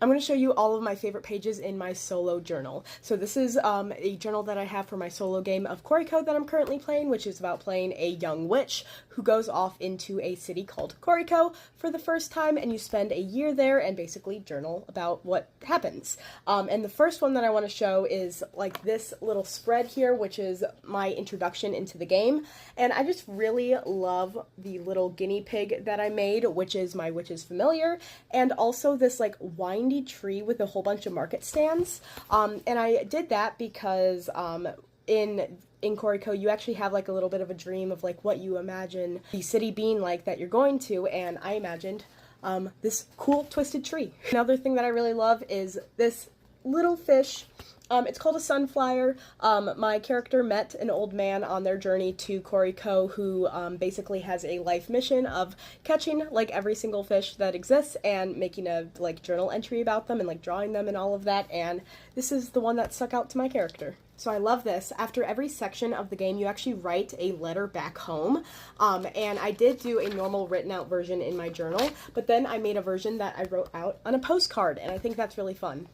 I'm going to show you all of my favorite pages in my solo journal. So this is a journal that I have for my solo game of Koriko that I'm currently playing, which is about playing a young witch who goes off into a city called Koriko for the first time, and you spend a year there and basically journal about what happens. And the first one that I want to show is like this little spread here, which is my introduction into the game. And I just really love the little guinea pig that I made, which is my witch's familiar, and also this like windy tree with a whole bunch of market stands. And I did that because in Koriko, you actually have like a little bit of a dream of like what you imagine the city being like that you're going to, and I imagined this cool twisted tree. Another thing that I really love is this little fish. It's called a sunflower. My character met an old man on their journey to Koriko who basically has a life mission of catching like every single fish that exists and making a like journal entry about them and like drawing them and all of that, and this is the one that stuck out to my character. So I love this. After every section of the game, you actually write a letter back home, and I did do a normal written out version in my journal, but then I made a version that I wrote out on a postcard, and I think that's really fun.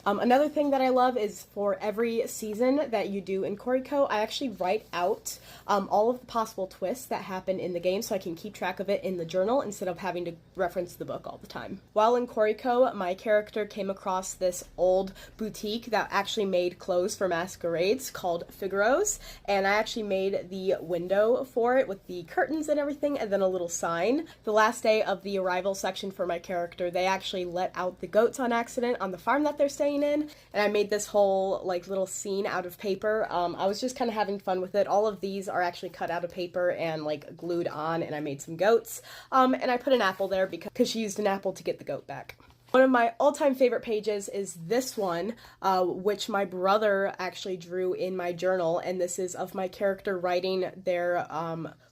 Another thing that I love is for every season that you do in Koriko, I actually write out all of the possible twists that happen in the game so I can keep track of it in the journal instead of having to reference the book all the time. While in Koriko, my character came across this old boutique that actually made clothes for masquerades called Figaro's, and I actually made the window for it with the curtains and everything, and then a little sign. The last day of the arrival section for my character, they actually let out the goats on accident on the farm that they're staying in, and I made this whole like little scene out of paper. I was just kind of having fun with it. All of these are actually cut out of paper and like glued on, and I made some goats, and I put an apple there because she used an apple to get the goat back. One of my all-time favorite pages is this one, which my brother actually drew in my journal, and this is of my character writing their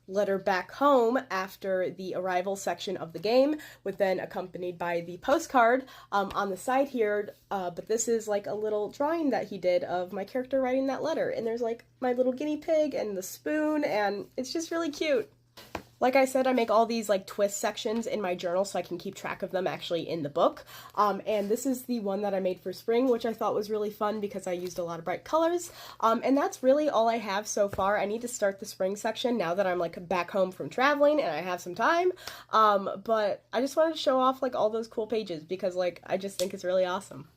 letter back home after the arrival section of the game, with then accompanied by the postcard on the side here, but this is like a little drawing that he did of my character writing that letter, and there's like my little guinea pig and the spoon, and it's just really cute. Like I said, I make all these like twist sections in my journal so I can keep track of them actually in the book. And this is the one that I made for spring, which I thought was really fun because I used a lot of bright colors. And that's really all I have so far. I need to start the spring section now that I'm like back home from traveling and I have some time. But I just wanted to show off like all those cool pages because like I just think it's really awesome.